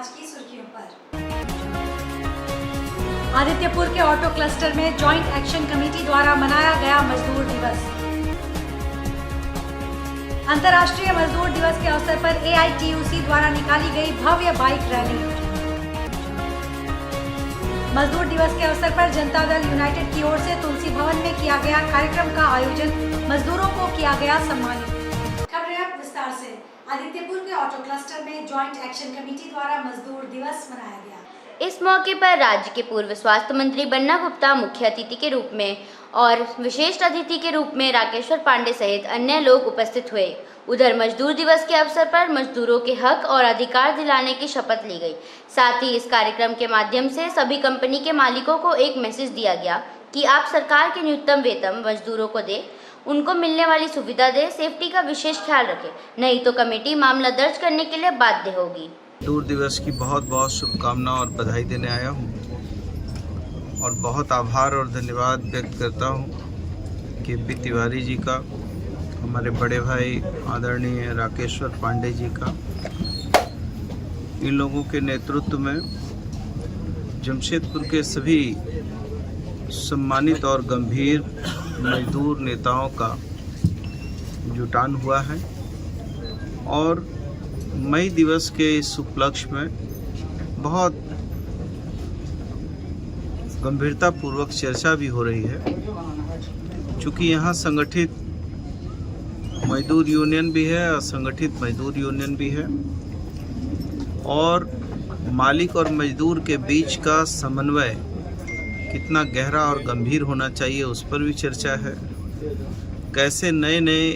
आज की सुर्खियों पर। आदित्यपुर के ऑटो क्लस्टर में जॉइंट एक्शन कमेटी द्वारा मनाया गया मजदूर दिवस। अंतर्राष्ट्रीय मजदूर दिवस के अवसर पर AITUC द्वारा निकाली गई भव्य बाइक रैली। मजदूर दिवस के अवसर पर जनता दल यूनाइटेड की ओर से तुलसी भवन में किया गया कार्यक्रम का आयोजन, मजदूरों को किया गया सम्मानित। खबरें अब विस्तार से। आदित्यपुर के ऑटो क्लस्टर में जॉइंट एक्शन कमेटी द्वारा मजदूर दिवस मनाया गया। इस मौके पर राज्य के पूर्व स्वास्थ्य मंत्री बन्ना गुप्ता मुख्य अतिथि के रूप में और विशेष अतिथि के रूप में राकेश्वर पांडे सहित अन्य लोग उपस्थित हुए। उधर मजदूर दिवस के अवसर पर मजदूरों के हक और अधिकार दिलाने की शपथ ली गई। साथ ही इस कार्यक्रम के माध्यम से सभी कंपनी के मालिकों को एक मैसेज दिया गया कि आप सरकार के न्यूनतम वेतन मजदूरों को दें, उनको मिलने वाली सुविधा दें, सेफ्टी का विशेष ख्याल रखें, नहीं तो कमेटी मामला दर्ज करने के लिए बाध्य होगी। मजदूर दिवस की बहुत बहुत शुभकामनाएं और बधाई देने आया हूं और बहुत आभार और धन्यवाद व्यक्त करता हूं KP तिवारी जी का, हमारे बड़े भाई आदरणीय राकेश्वर पांडे जी का। इन लोगों के नेतृत्व में जमशेदपुर के सभी सम्मानित और गंभीर मजदूर नेताओं का जुटान हुआ है और मई दिवस के इस उपलक्ष्य में बहुत गंभीरता पूर्वक चर्चा भी हो रही है, क्योंकि यहाँ संगठित मजदूर यूनियन भी है, असंगठित मजदूर यूनियन भी है और मालिक और मजदूर के बीच का समन्वय कितना गहरा और गंभीर होना चाहिए उस पर भी चर्चा है। कैसे नए नए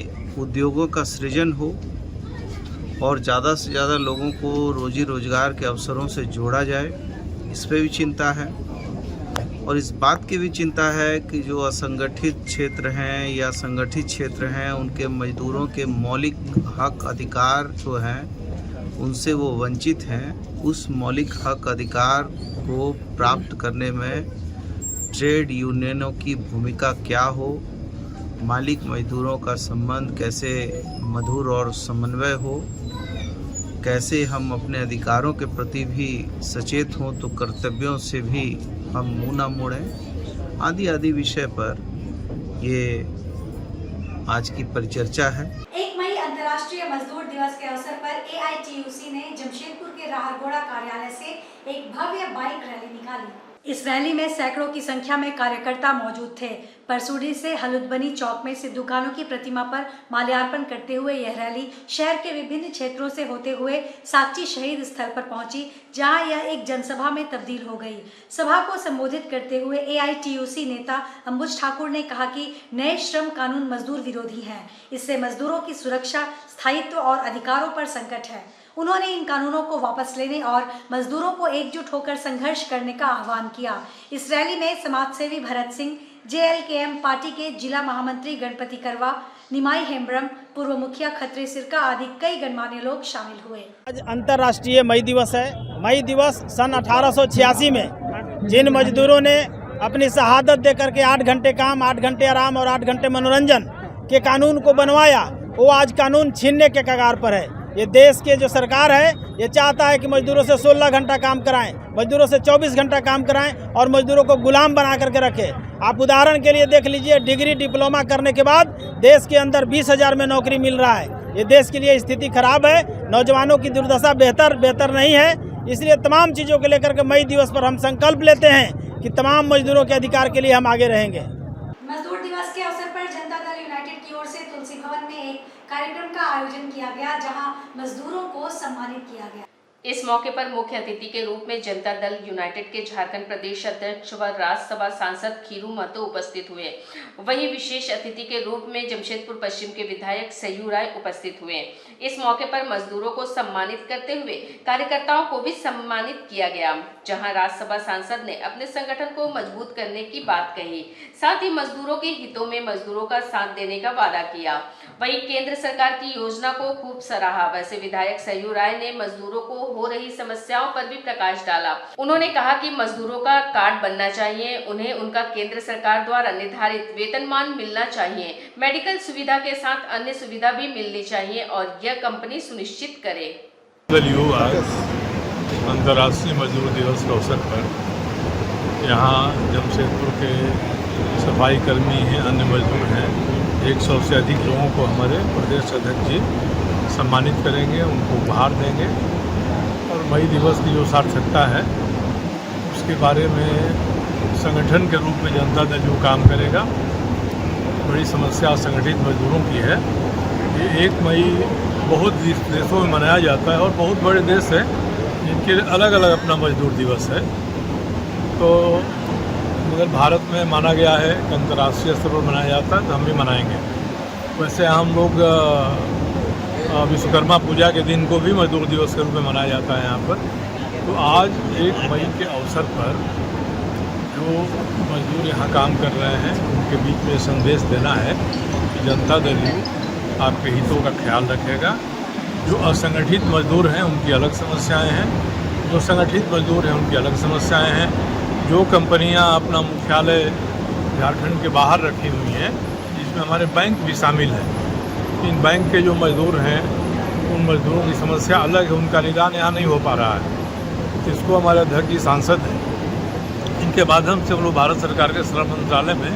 उद्योगों का सृजन हो और ज़्यादा से ज़्यादा लोगों को रोजी रोजगार के अवसरों से जोड़ा जाए, इस पे भी चिंता है। और इस बात की भी चिंता है कि जो असंगठित क्षेत्र हैं या संगठित क्षेत्र हैं, उनके मजदूरों के मौलिक हक अधिकार जो हैं उनसे वो वंचित हैं। उस मौलिक हक अधिकार को प्राप्त करने में ट्रेड यूनियनों की भूमिका क्या हो, मालिक मजदूरों का संबंध कैसे मधुर और समन्वय हो, कैसे हम अपने अधिकारों के प्रति भी सचेत हों तो कर्तव्यों से भी हम मुँह न मोड़ें, आदि आदि विषय पर ये आज की परिचर्चा है। 1 मई अंतर्राष्ट्रीय मजदूर दिवस के अवसर पर AITUC ने जमशेदपुर के राहरगोड़ा कार्यालय से एक भव्य बाइक रैली निकाली। इस रैली में सैकड़ों की संख्या में कार्यकर्ता मौजूद थे। परसूडी से हलुदबनी चौक में सिद्धू कान्हू की प्रतिमा पर माल्यार्पण करते हुए यह रैली शहर के विभिन्न क्षेत्रों से होते हुए साक्षी शहीद स्थल पर पहुंची, जहां यह एक जनसभा में तब्दील हो गई। सभा को संबोधित करते हुए AITUC नेता अंबुज ठाकुर ने कहा कि नए श्रम कानून मजदूर विरोधी हैं। इससे मजदूरों की सुरक्षा, स्थायित्व और अधिकारों पर संकट है। उन्होंने इन कानूनों को वापस लेने और मजदूरों को एकजुट होकर संघर्ष करने का आह्वान किया। इस रैली में समाजसेवी भरत सिंह, JLKM पार्टी के जिला महामंत्री गणपति करवा, निमाई हेम्ब्रम, पूर्व मुखिया खत्री सिरका आदि कई गणमान्य लोग शामिल हुए। आज अंतर्राष्ट्रीय मई दिवस है। मई दिवस सन 1886 में जिन मजदूरों ने अपनी शहादत दे करके 8 घंटे काम, 8 घंटे आराम और 8 घंटे मनोरंजन के कानून को बनवाया, वो आज कानून छीनने के कगार पर है। ये देश के जो सरकार है ये चाहता है कि मजदूरों से 16 घंटा काम कराएं, मजदूरों से 24 घंटा काम कराएं और मजदूरों को गुलाम बना करके रखें। आप उदाहरण के लिए देख लीजिए, डिग्री डिप्लोमा करने के बाद देश के अंदर 20,000 में नौकरी मिल रहा है। ये देश के लिए स्थिति खराब है, नौजवानों की दुर्दशा बेहतर नहीं है। इसलिए तमाम चीज़ों को लेकर के मई दिवस पर हम संकल्प लेते हैं कि तमाम मजदूरों के अधिकार के लिए हम आगे रहेंगे। मजदूर दिवस के अवसर पर जनता दल यूनाइटेड की ओर से तुलसी भवन में एक कार्यक्रम का आयोजन किया गया, जहां मजदूरों को सम्मानित किया गया। इस मौके पर मुख्य अतिथि के रूप में जनता दल यूनाइटेड के झारखंड प्रदेश अध्यक्ष व राज्यसभा सांसद खीरू महतो उपस्थित हुए। वहीं विशेष अतिथि के रूप में जमशेदपुर पश्चिम के विधायक सयू राय उपस्थित हुए। इस मौके पर मजदूरों को सम्मानित करते हुए कार्यकर्ताओं को भी सम्मानित किया गया, जहां राज्यसभा सांसद ने अपने संगठन को मजबूत करने की बात कही, साथ ही मजदूरों के हितों में मजदूरों का साथ देने का वादा किया। वहीं केंद्र सरकार की योजना को खूब सराहा। वैसे विधायक सयू राय ने मजदूरों को हो रही समस्याओं पर भी प्रकाश डाला। उन्होंने कहा कि मजदूरों का कार्ड बनना चाहिए, उन्हें उनका केंद्र सरकार द्वारा निर्धारित वेतनमान मिलना चाहिए, मेडिकल सुविधा के साथ अन्य सुविधा भी मिलनी चाहिए और यह कंपनी सुनिश्चित करे। अंतर्राष्ट्रीय मजदूर दिवस के अवसर पर यहाँ जमशेदपुर के सफाई कर्मी हैं, अन्य मजदूर हैं, 100 से अधिक लोगों को हमारे प्रदेश अध्यक्ष जी सम्मानित करेंगे, उनको उपहार देंगे। और मई दिवस की जो सार्थकता है उसके बारे में संगठन के रूप में जनता दल जो काम करेगा, बड़ी समस्या संगठित मजदूरों की है। ये 1 मई बहुत देशों में मनाया जाता है और बहुत बड़े देश हैं जिनके अलग अलग अपना मजदूर दिवस है। तो मगर भारत में माना गया है कि अंतर्राष्ट्रीय स्तर पर मनाया जाता है, तो हम भी मनाएंगे। वैसे हम लोग विश्वकर्मा पूजा के दिन को भी मजदूर दिवस के रूप में मनाया जाता है यहाँ पर। तो आज 1 मई के अवसर पर जो मजदूर यहाँ काम कर रहे हैं उनके बीच में संदेश देना है कि जनता दल आपके हितों का ख्याल रखेगा। जो असंगठित मजदूर हैं उनकी अलग समस्याएं हैं, जो संगठित मजदूर हैं उनकी अलग समस्याएं हैं। जो कंपनियां अपना मुख्यालय झारखंड के बाहर रखी हुई हैं, जिसमें हमारे बैंक भी शामिल हैं, इन बैंक के जो मजदूर हैं उन मजदूरों की समस्या अलग है, उनका निदान यहाँ नहीं हो पा रहा है। इसको हमारे अध्यक्ष जी सांसद हैं, इनके माध्यम से हम लोग भारत सरकार के श्रम मंत्रालय में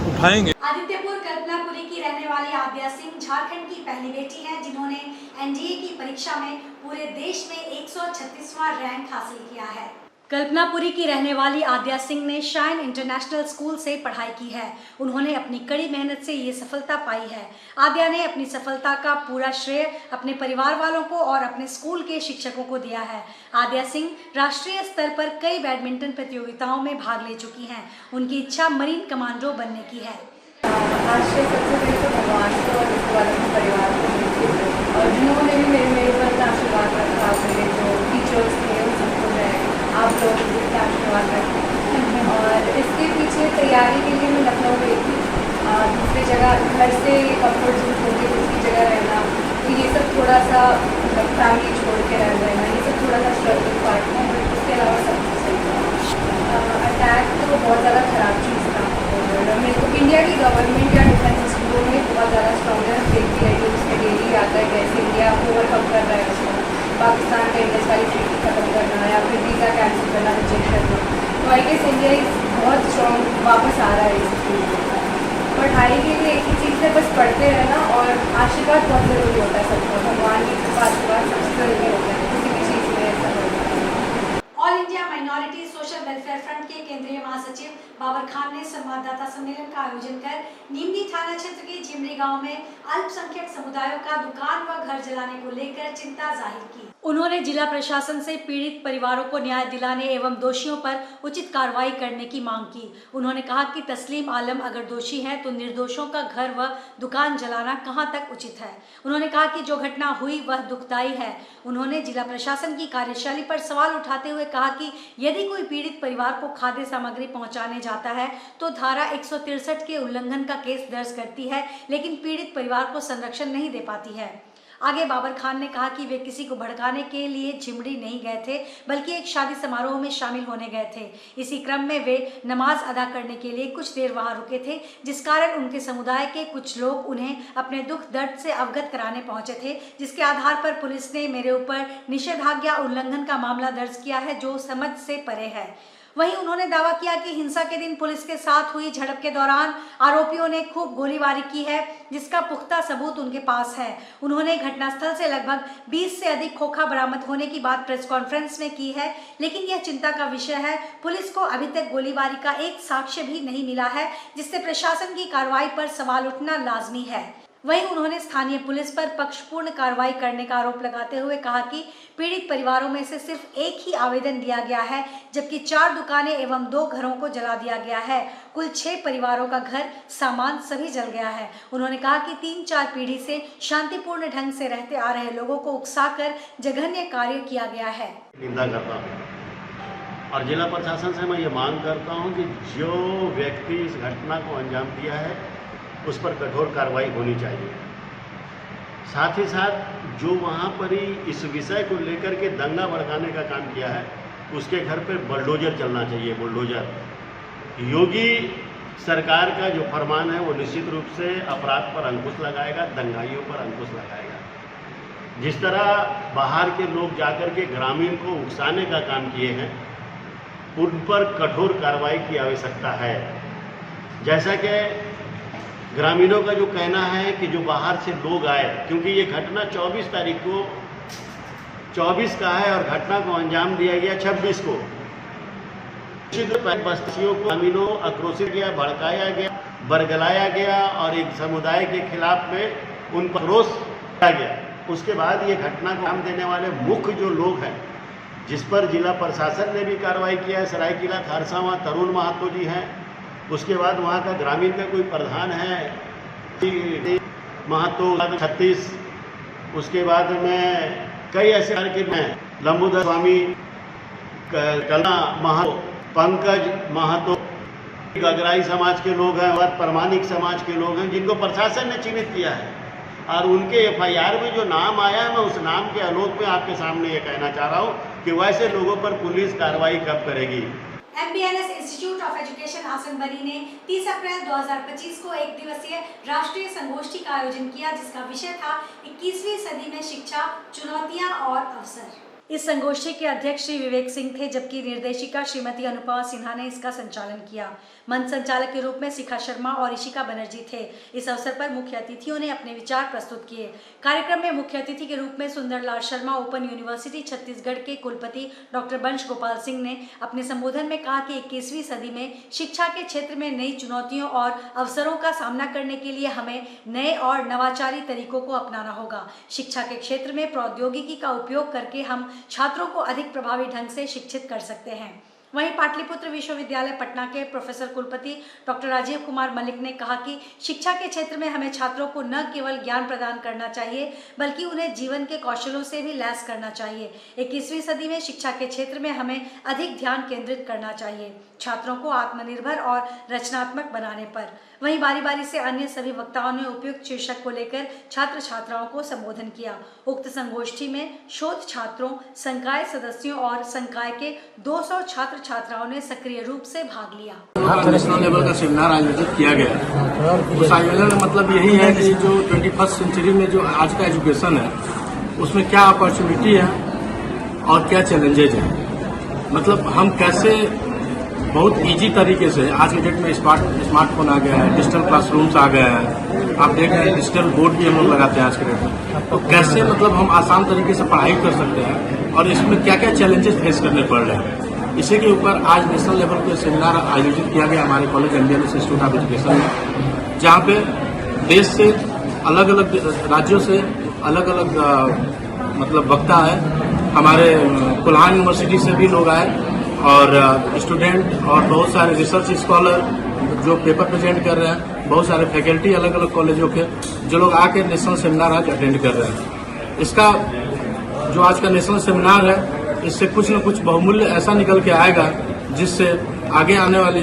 उठाएंगे। आदित्यपुर कल्पनापुरी की रहने वाली आद्या सिंह झारखंड की पहली बेटी है जिन्होंने एनडीए की परीक्षा में पूरे देश में 136वां रैंक हासिल किया है। कल्पनापुरी की रहने वाली आद्या सिंह ने शाइन इंटरनेशनल स्कूल से पढ़ाई की है। उन्होंने अपनी कड़ी मेहनत से ये सफलता पाई है। आद्या ने अपनी सफलता का पूरा श्रेय अपने परिवार वालों को और अपने स्कूल के शिक्षकों को दिया है। आद्या सिंह राष्ट्रीय स्तर पर कई बैडमिंटन प्रतियोगिताओं में भाग ले चुकी हैं। उनकी इच्छा मरीन कमांडो बनने की है। सबसे पहले तो भगवान को और उसके बाद अपने परिवार को और जिन्होंने भी मेरे पर आशीर्वाद रखा, मेरे जो टीचर्स थे उन सबको मैं आप लोगों को आशीर्वाद रखें। और इसके पीछे तैयारी के लिए मैं लखनऊ गई थी, दूसरी जगह घर से कम्फर्ट जोन होकर दूसरी जगह रहना, तो ये सब थोड़ा सा फैमिली छोड़ के रहना, ये सब थोड़ा सा स्ट्रगल पार्ट है। उसके अलावा सब कुछ सही था। अटैक तो बहुत ज़्यादा ख़राब चीज़ था और मेरे को इंडिया की गवर्नमेंट या डिफेंस स्कूलों में बहुत ज़्यादा स्ट्रॉन्गर देखती है कि उसमें डेली आता है कैसे इंडिया ओवरकम कर रहा है उसको, पाकिस्तान का इंडिया वाली ट्रीटी खत्म करना या फिर वीज़ा कैंसिल करना, रिजेक्ट करना। तो आई गेस इंडिया बहुत स्ट्रॉन्ग वापस आ रहा है इस चीज़ में। पढ़ाई के लिए एक ही चीज़ है, बस पढ़ते रहना और आशीर्वाद बहुत ज़रूरी होता है सबको, भगवान की कृपा आशीर्वाद सबसे ज़रूरी होता है किसी भी चीज़ में ऐसा होता है। All India minority social welfare front के केंद्रीय महासचिव बाबर खान ने संवाददाता सम्मेलन का आयोजन कर नीमली थाना क्षेत्र के जिमरी गांव में अल्पसंख्यक समुदायों का दुकान व घर जलाने को लेकर चिंता जाहिर की। उन्होंने जिला प्रशासन से पीड़ित परिवारों को न्याय दिलाने एवं दोषियों पर उचित कार्रवाई करने की मांग की। उन्होंने कहा कि तस्लीम आलम अगर दोषी है तो निर्दोषों का घर व दुकान जलाना कहां तक उचित है। उन्होंने कहा कि जो घटना हुई वह दुखदायी है। उन्होंने जिला प्रशासन की कार्यशैली पर सवाल उठाते हुए कहा कि यदि कोई पीड़ित परिवार को खाद्य सामग्री पहुंचाने जाता है तो धारा 163 के उल्लंघन का केस दर्ज करती है, लेकिन पीड़ित परिवार को संरक्षण नहीं दे पाती है। आगे बाबर खान ने कहा कि वे किसी को भड़काने के लिए झिमड़ी नहीं गए थे, बल्कि एक शादी समारोह में शामिल होने गए थे। इसी क्रम में वे नमाज अदा करने के लिए कुछ देर वहां रुके थे, जिस कारण उनके समुदाय के कुछ लोग उन्हें अपने दुख दर्द से अवगत कराने पहुंचे थे, जिसके आधार पर पुलिस ने मेरे ऊपर निषेधाज्ञा उल्लंघन का मामला दर्ज किया है, जो समझ से परे है। वहीं उन्होंने दावा किया कि हिंसा के दिन पुलिस के साथ हुई झड़प के दौरान आरोपियों ने खूब गोलीबारी की है, जिसका पुख्ता सबूत उनके पास है। उन्होंने घटनास्थल से लगभग 20 से अधिक खोखा बरामद होने की बात प्रेस कॉन्फ्रेंस में की है, लेकिन यह चिंता का विषय है। पुलिस को अभी तक गोलीबारी का एक साक्ष्य भी नहीं मिला है, जिससे प्रशासन की कार्रवाई पर सवाल उठना लाजमी है। वहीं उन्होंने स्थानीय पुलिस पर पक्षपूर्ण कार्रवाई करने का आरोप लगाते हुए कहा कि पीड़ित परिवारों में से सिर्फ एक ही आवेदन दिया गया है, जबकि 4 दुकानें एवं 2 घरों को जला दिया गया है। कुल 6 परिवारों का घर सामान सभी जल गया है। उन्होंने कहा कि 3-4 पीढ़ी से शांतिपूर्ण ढंग से रहते आ रहे लोगों को उकसाकर जघन्य कार्य किया गया है। निंदा करता हूँ और जिला प्रशासन से मैं ये मांग करता हूँ कि जो व्यक्ति इस घटना को अंजाम दिया है उस पर कठोर कार्रवाई होनी चाहिए। साथ ही साथ जो वहाँ पर ही इस विषय को लेकर के दंगा भड़काने का काम किया है, उसके घर पर बुलडोजर चलना चाहिए। बुलडोजर योगी सरकार का जो फरमान है वो निश्चित रूप से अपराध पर अंकुश लगाएगा, दंगाइयों पर अंकुश लगाएगा। जिस तरह बाहर के लोग जाकर के ग्रामीण को उकसाने का काम किए हैं, उन पर कठोर कार्रवाई की आवश्यकता है। जैसा कि ग्रामीणों का जो कहना है कि जो बाहर से लोग आए, क्योंकि ये घटना 24 तारीख को 24 का है और घटना को अंजाम दिया गया 26 को। बस्तियों को ग्रामीणों आक्रोशित किया, भड़काया गया, बरगलाया गया और एक समुदाय के खिलाफ में उन पर रोष किया गया। उसके बाद ये घटना को अंजाम देने वाले मुख्य जो लोग हैं, जिस पर जिला प्रशासन ने भी कार्रवाई किया है, सरायकेला खारसावां तरुण महतो जी हैं। उसके बाद वहाँ का ग्रामीण का कोई प्रधान है महतो 36। उसके बाद में कई ऐसे हैं, लंबोदर स्वामी, कला महतो, पंकज महतो, गगराई समाज के लोग हैं और प्रामाणिक समाज के लोग हैं, जिनको प्रशासन ने चिन्हित किया है। और उनके FIR में जो नाम आया है, मैं उस नाम के आलोक में आपके सामने ये कहना चाह रहा हूँ कि वैसे लोगों पर पुलिस कार्रवाई कब करेगी। MBNS इंस्टीट्यूट ऑफ एजुकेशन आसनबरी ने 30 अप्रैल 2025 को एक दिवसीय राष्ट्रीय संगोष्ठी का आयोजन किया, जिसका विषय था 21वीं सदी में शिक्षा, चुनौतियां और अवसर। इस संगोष्ठी के अध्यक्ष श्री विवेक सिंह थे, जबकि निर्देशिका श्रीमती अनुपमा सिन्हा ने इसका संचालन किया। मंच संचालक के रूप में शिखा शर्मा और ऋषिका बनर्जी थे। इस अवसर पर मुख्य अतिथियों ने अपने विचार प्रस्तुत किए। कार्यक्रम में मुख्य अतिथि के रूप में सुंदरलाल शर्मा, ओपन यूनिवर्सिटी छत्तीसगढ़ के कुलपति डॉक्टर बंश गोपाल सिंह ने अपने संबोधन में कहा कि 21वीं सदी में शिक्षा के क्षेत्र में नई चुनौतियों और अवसरों का सामना करने के लिए हमें नए और नवाचारी तरीकों को अपनाना होगा। शिक्षा के क्षेत्र में प्रौद्योगिकी का उपयोग करके हम छात्रों को अधिक प्रभावी ढंग से शिक्षित कर सकते हैं। वहीं पाटलिपुत्र विश्वविद्यालय पटना के प्रोफेसर कुलपति डॉक्टर राजीव कुमार मलिक ने कहा कि शिक्षा के क्षेत्र में हमें छात्रों को न केवल ज्ञान प्रदान करना चाहिए, बल्कि उन्हें जीवन के कौशलों से भी लैस करना चाहिए। 21वीं सदी में शिक्षा के क्षेत्र में हमें अधिक ध्यान केंद्रित करना चाहिए, छात्रों को आत्मनिर्भर और रचनात्मक बनाने पर। वहीं बारी बारी से अन्य सभी वक्ताओं ने उपयुक्त शीर्षक को लेकर छात्र छात्राओं को संबोधन किया। उक्त संगोष्ठी में शोध छात्रों, संकाय सदस्यों और संकाय के 200 छात्र छात्राओं ने सक्रिय रूप से भाग लिया। नेशनल लेवल का सेमिनार आयोजित किया गया। उस आयोजन का मतलब यही है कि जो 21st सेंचुरी में जो आज का एजुकेशन है, उसमें क्या अपॉर्चुनिटी है और क्या चैलेंजेज है। मतलब हम कैसे बहुत इजी तरीके से, आज के डेट में स्मार्टफोन आ गया है, डिजिटल क्लासरूम्स आ गया है, आप देख रहे हैं डिजिटल बोर्ड भी हम लोग लगाते हैं आज के डेट में। तो कैसे मतलब हम आसान तरीके से पढ़ाई कर सकते हैं और इसमें क्या क्या चैलेंजेस फेस करने पड़ रहे हैं, इसी के ऊपर आज नेशनल लेवल पे सेमिनार आयोजित किया गया हमारे college MBNS institute of education में, जहाँ पे देश से अलग अलग राज्यों से अलग अलग मतलब वक्ता है। हमारे कोल्हान यूनिवर्सिटी से भी लोग आए और स्टूडेंट और बहुत सारे रिसर्च स्कॉलर जो पेपर प्रेजेंट कर रहे हैं, बहुत सारे फैकल्टी अलग अलग कॉलेजों के जो लोग आके नेशनल सेमिनार आज अटेंड कर रहे हैं। इसका जो आज का नेशनल सेमिनार है, इससे कुछ न कुछ बहुमूल्य ऐसा निकल के आएगा जिससे आगे आने वाली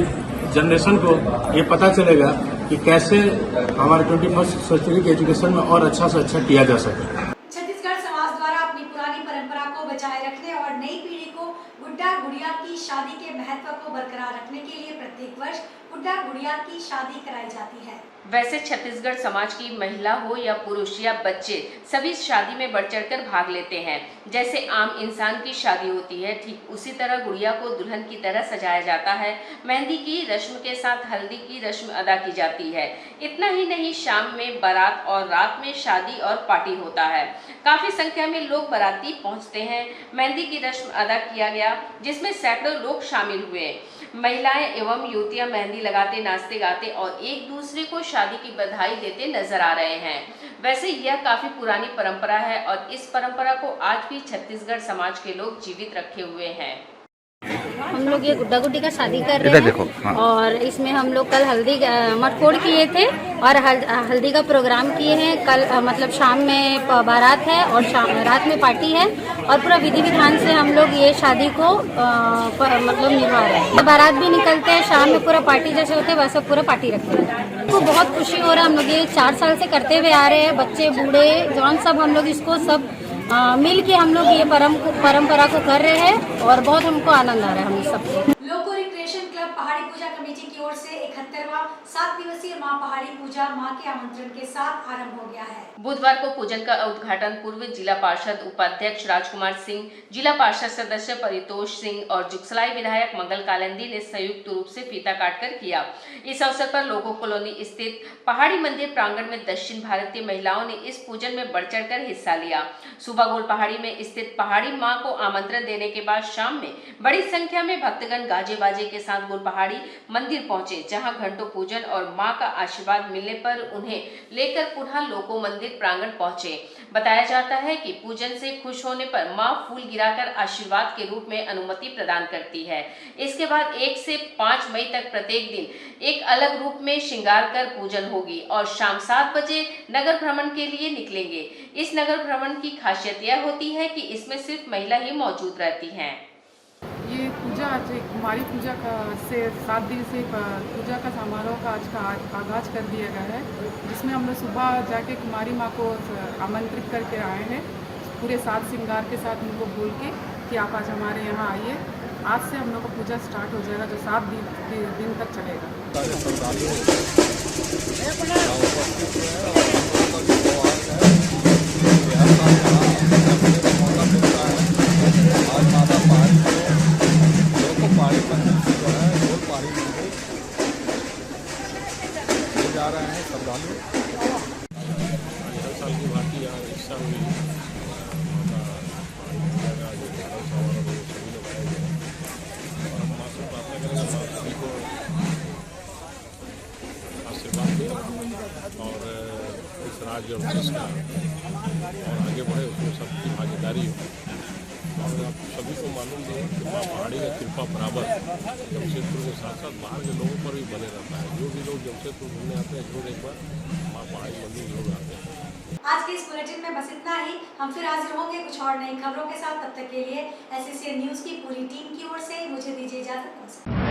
जनरेशन को ये पता चलेगा कि कैसे हमारे 21st सेंचुरी के एजुकेशन में और अच्छा से अच्छा किया जा सके। छत्तीसगढ़ समाज द्वारा अपनी पुरानी परंपरा को बचाए रखने और नई पीढ़ी को गुड्डा गुड़िया की शादी के महत्व को बरकरार रखने के लिए प्रत्येक वर्ष गुड्डा गुड़िया की शादी कराई जाती है। वैसे छत्तीसगढ़ समाज की महिला हो या पुरुष या बच्चे सभी शादी में बढ़ चढ़कर भाग लेते हैं। जैसे आम इंसान की शादी होती है, ठीक उसी तरह गुड़िया को दुल्हन की तरह सजाया जाता है। मेहंदी की रस्म के साथ हल्दी की रस्म अदा की जाती है। इतना ही नहीं, शाम में बारात और रात में शादी और पार्टी होता है। काफी संख्या में लोग बाराती पहुंचते हैं। मेहंदी की रस्म अदा किया गया, जिसमें सैकड़ों लोग शामिल हुए। महिलाएं एवं युवतियां मेहंदी लगाते, नाचते गाते और एक दूसरे को शादी की बधाई देते नजर आ रहे हैं। वैसे यह काफी पुरानी परंपरा है और इस परंपरा को आज भी छत्तीसगढ़ समाज के लोग जीवित रखे हुए हैं। हम लोग ये गुड्डा गुड्डी का शादी कर रहे हैं। हाँ। और इसमें हम लोग कल हल्दी मटकोड़ किए थे और हल्दी का प्रोग्राम किए हैं। कल मतलब शाम में बारात है और रात में पार्टी है और पूरा विधि विधान से हम लोग ये शादी को मतलब निभा रहे हैं। बारात भी निकलते हैं, शाम में पूरा पार्टी जैसे होते हैं वैसे पूरा पार्टी रखते हैं। तो बहुत खुशी हो रहा है। हम लोग ये 4 साल से करते हुए आ रहे हैं। बच्चे बूढ़े जवान सब हम लोग इसको सब मिल के हम लोग ये परंपरा को कर रहे हैं और बहुत हमको आनंद आ रहा है हम सबको। लोको रिक्रिएशन क्लब पहाड़ी पूजा कमेटी की ओर से 71वां 7 दिवसीय मां पहाड़ी पूजा मां के आमंत्रण के साथ आरंभ हो गया है। बुधवार को पूजन का उद्घाटन पूर्व जिला पार्षद उपाध्यक्ष राजकुमार सिंह, जिला पार्षद सदस्य परितोष सिंह और जुगसलाई विधायक मंगल कालिंदी ने संयुक्त रूप से फीता काटकर किया। इस अवसर पर लोगो कॉलोनी स्थित पहाड़ी मंदिर प्रांगण में दक्षिण भारतीय महिलाओं ने इस पूजन में बढ़ चढ़कर हिस्सा लिया। सुबह गोल पहाड़ी में स्थित पहाड़ी मां को आमंत्रण देने के बाद शाम में बड़ी संख्या में भक्तगण गाजे बाजे के साथ गोल पहाड़ी मंदिर पहुंचे, जहां घंटों पूजन और मां का आशीर्वाद मिलने पर उन्हें लेकर पुनः लोको मंदिर प्रांगण पहुंचे। बताया जाता है कि पूजन से खुश होने पर मां फूल गिराकर आशीर्वाद के रूप में अनुमति प्रदान करती है। इसके बाद 1 से 5 मई तक प्रत्येक दिन एक अलग रूप में श्रृंगार कर पूजन होगी और शाम 7 बजे नगर भ्रमण के लिए निकलेंगे। इस नगर भ्रमण की खासियत यह होती है कि इसमें सिर्फ महिला ही मौजूद रहती हैं। ये पूजा आज एक कुमारी पूजा का से 7 दिवसीय पूजा का समारोह का आज का आगाज कर दिया गया है, जिसमें हम लोग सुबह जाके कुमारी माँ को आमंत्रित करके आए हैं, पूरे साज श्रृंगार के साथ उनको बोल के कि आप आज हमारे यहाँ आइए। आज से हम लोग का पूजा स्टार्ट हो जाएगा, जो 7 दिन तक चलेगा। जा रहे हैं श्रद्धालु। हर साल की भांति यहाँ इस साल भी सभी लोग आए हुए हैं और हम माँ से प्रार्थना करेंगे माँ सभी को आशीर्वाद दे और इस राज्य और देश का और आगे बढ़े, उसमें सबकी भागीदारी हो। और आप सभी को मालूम है कि माँ पहाड़ी का कृपा बराबर जमशेदपुर के साथ साथ बाहर के लोगों पर भी बने रहता है। जो भी लोग जमशेदपुर घूमने आते हैं जरूर एक बार माँ पहाड़ी मंदिर जरूर आते हैं। आज के इस बुलेटिन में बस इतना ही। हम फिर हाजिर होंगे कुछ और नई खबरों के साथ। तब तक के लिए SCCN न्यूज की पूरी टीम की ओर से मुझे दीजिए इजाजत।